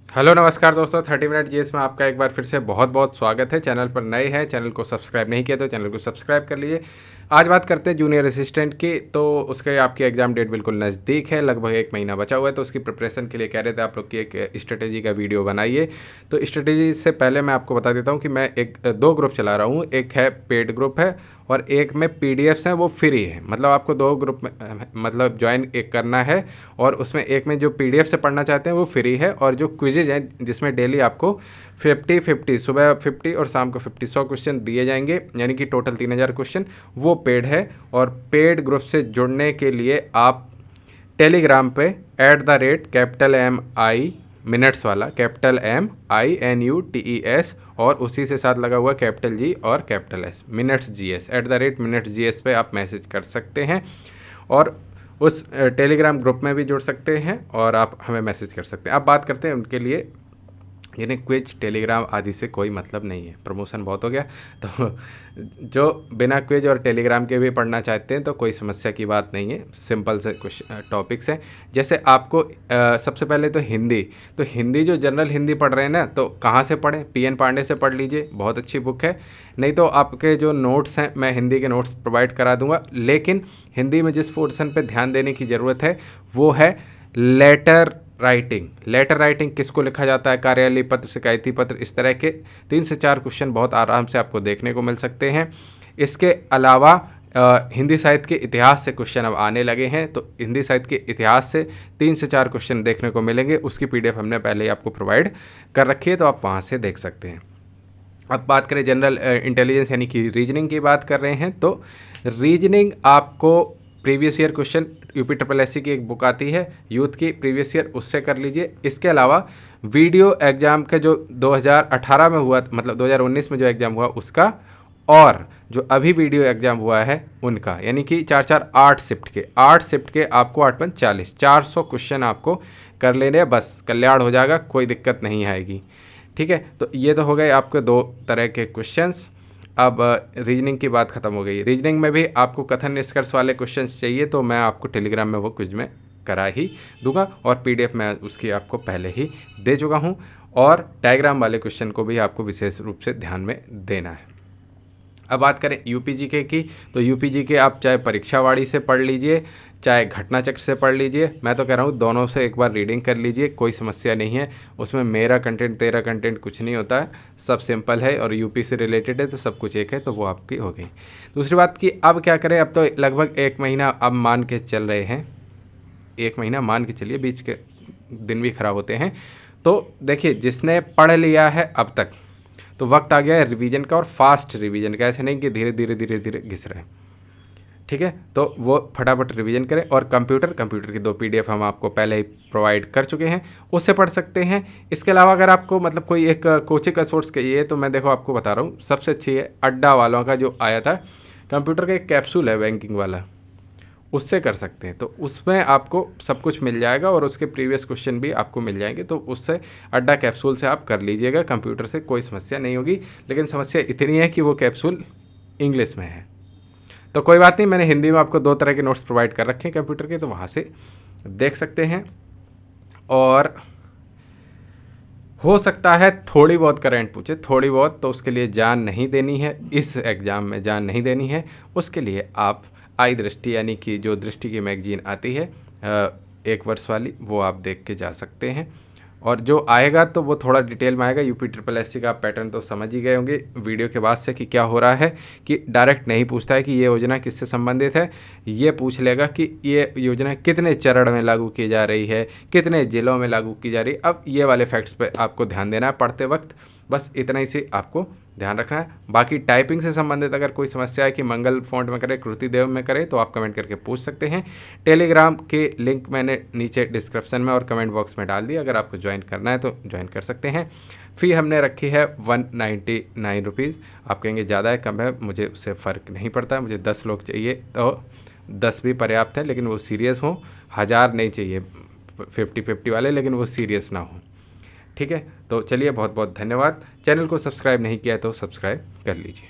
Hello नमस्कार दोस्तों, 30 minute GS में आपका एक बार फिर से बहुत बहुत स्वागत है। चैनल पर नए हैं, चैनल को सब्सक्राइब नहीं किया तो चैनल को सब्सक्राइब कर लीजिए। आज बात करते हैं जूनियर असिस्टेंट की। तो उसके आपकी एग्ज़ाम डेट बिल्कुल नज़दीक है, लगभग एक महीना बचा हुआ है। तो उसकी प्रिपरेशन के लिए कह रहे थे आप लोग की एक स्ट्रेटेजी का वीडियो बनाइए। तो स्ट्रेटेजी से पहले मैं आपको बता देता हूँ कि मैं दो ग्रुप चला रहा हूँ। एक है पेड ग्रुप है और एक में पीडीएफ्स हैं, वो फ्री है। मतलब आपको दो ग्रुप में मतलब ज्वाइन एक करना है और उसमें एक में जो पीडीएफ से पढ़ना चाहते हैं वो फ्री है, और जो क्विजेज हैं जिसमें डेली आपको 50-50 सुबह 50 और शाम को 50 100 क्वेश्चन दिए जाएंगे, यानी कि टोटल 3000 क्वेश्चन, वो पेड है। और पेड ग्रुप से जुड़ने के लिए आप टेलीग्राम पे @MI मिनट्स वाला MINUTES और उसी से साथ लगा हुआ G और S minutes GS @minutes GS पे आप मैसेज कर सकते हैं और उस टेलीग्राम ग्रुप में भी जुड़ सकते हैं और आप हमें मैसेज कर सकते हैं। अब बात करते हैं उनके लिए, यानी क्विज टेलीग्राम आदि से कोई मतलब नहीं है, प्रमोशन बहुत हो गया। तो जो बिना क्विज और टेलीग्राम के भी पढ़ना चाहते हैं तो कोई समस्या की बात नहीं है, सिंपल से कुछ टॉपिक्स हैं। जैसे आपको सबसे पहले तो हिंदी जो जनरल हिंदी पढ़ रहे हैं ना, तो कहाँ से पढ़ें? PN पांडे से पढ़ लीजिए, बहुत अच्छी बुक है। नहीं तो आपके जो नोट्स हैं, मैं हिंदी के नोट्स प्रोवाइड करा दूंगा, लेकिन हिंदी में जिस पोर्शन पर ध्यान देने की ज़रूरत है वो है लेटर राइटिंग किसको लिखा जाता है, कार्यालय पत्र, शिकायती पत्र, इस तरह के 3 से 4 क्वेश्चन बहुत आराम से आपको देखने को मिल सकते हैं। इसके अलावा हिंदी साहित्य के इतिहास से क्वेश्चन अब आने लगे हैं, तो हिंदी साहित्य के इतिहास से 3 से 4 क्वेश्चन देखने को मिलेंगे। उसकी PDF हमने पहले ही आपको प्रोवाइड कर रखी है, तो आप वहाँ से देख सकते हैं। अब बात करें जनरल इंटेलिजेंस यानी कि रीजनिंग की बात कर रहे हैं, तो रीजनिंग आपको प्रीवियस ईयर क्वेश्चन UPSSC की एक बुक आती है यूथ की प्रीवियस ईयर, उससे कर लीजिए। इसके अलावा वीडियो एग्ज़ाम का जो 2018 में हुआ, मतलब 2019 में जो एग्ज़ाम हुआ उसका, और जो अभी वीडियो एग्ज़ाम हुआ है उनका, यानी कि 8 शिफ्ट के आपको 8×40 400 क्वेश्चन आपको कर लेने हैं, बस कल्याण हो जाएगा, कोई दिक्कत नहीं आएगी। ठीक है, तो ये तो हो गए आपके दो तरह के क्वेश्चंस। अब रीजनिंग की बात ख़त्म हो गई। रीजनिंग में भी आपको कथन निष्कर्ष वाले क्वेश्चंस चाहिए तो मैं आपको टेलीग्राम में वो क्विज में करा ही दूंगा, और PDF मैं उसकी आपको पहले ही दे चुका हूँ, और डायग्राम वाले क्वेश्चन को भी आपको विशेष रूप से ध्यान में देना है। अब बात करें UPGK की, तो UPGK आप चाहे परीक्षावाड़ी से पढ़ लीजिए, चाहे घटना चक्र से पढ़ लीजिए। मैं तो कह रहा हूँ दोनों से एक बार रीडिंग कर लीजिए, कोई समस्या नहीं है। उसमें मेरा कंटेंट तेरा कंटेंट कुछ नहीं होता है, सब सिंपल है और यूपी से रिलेटेड है, तो सब कुछ एक है, तो वो आपकी हो गई। दूसरी बात कि अब क्या करें, अब तो लगभग 1 महीना अब मान के चल रहे हैं, 1 महीना मान के चलिए, बीच के दिन भी खराब होते हैं। तो देखिए, जिसने पढ़ लिया है अब तक, तो वक्त आ गया है रिवीजन का, और फास्ट रिवीजन का, ऐसे नहीं कि धीरे धीरे घिस रहे हैं। ठीक है, तो वो फटाफट रिवीजन करें। और कंप्यूटर की 2 PDF हम आपको पहले ही प्रोवाइड कर चुके हैं, उससे पढ़ सकते हैं। इसके अलावा अगर आपको मतलब कोई एक कोचिंग का सोर्स चाहिए, तो मैं देखो आपको बता रहा हूँ, सबसे अच्छी है अड्डा वालों का जो आया था कंप्यूटर का, एक कैप्सूल है बैंकिंग वाला, उससे कर सकते हैं। तो उसमें आपको सब कुछ मिल जाएगा और उसके प्रीवियस क्वेश्चन भी आपको मिल जाएंगे, तो उससे अड्डा कैप्सूल से आप कर लीजिएगा। कंप्यूटर से कोई समस्या नहीं होगी, लेकिन समस्या इतनी है कि वो कैप्सूल इंग्लिश में है। तो कोई बात नहीं, मैंने हिंदी में आपको 2 तरह के नोट्स प्रोवाइड कर रखे हैं कंप्यूटर के, तो वहाँ से देख सकते हैं। और हो सकता है थोड़ी बहुत करंट पूछे, थोड़ी बहुत, तो उसके लिए जान नहीं देनी है, इस एग्ज़ाम में जान नहीं देनी है। उसके लिए आप आई दृष्टि, यानी कि जो दृष्टि की मैगजीन आती है 1 वर्ष वाली, वो आप देख के जा सकते हैं। और जो आएगा तो वो थोड़ा डिटेल में आएगा। UPSSC का पैटर्न तो समझ ही गए होंगे वीडियो के बाद से कि क्या हो रहा है, कि डायरेक्ट नहीं पूछता है कि ये योजना किससे संबंधित है, ये पूछ लेगा कि ये योजना कितने चरण में लागू की जा रही है, कितने ज़िलों में लागू की जा रही है। अब ये वाले फैक्ट्स पे आपको ध्यान देना है पढ़ते वक्त, बस इतना ही से आपको ध्यान रखना है। बाकी टाइपिंग से संबंधित अगर कोई समस्या है कि मंगल फॉन्ट में करें, कृति देव में करें, तो आप कमेंट करके पूछ सकते हैं। टेलीग्राम के लिंक मैंने नीचे डिस्क्रिप्शन में और कमेंट बॉक्स में डाल दिया, अगर आपको ज्वाइन करना है तो ज्वाइन कर सकते हैं। फ़ी हमने रखी है 199 रुपीज़। आप कहेंगे ज़्यादा है कम है, मुझे उससे फ़र्क नहीं पड़ता। मुझे 10 लोग चाहिए तो 10 भी पर्याप्त है, लेकिन वो सीरियस हों। 1000 नहीं चाहिए 50-50 वाले, लेकिन वो सीरियस ना हो। ठीक है, तो चलिए, बहुत बहुत धन्यवाद। चैनल को सब्सक्राइब नहीं किया है तो सब्सक्राइब कर लीजिए।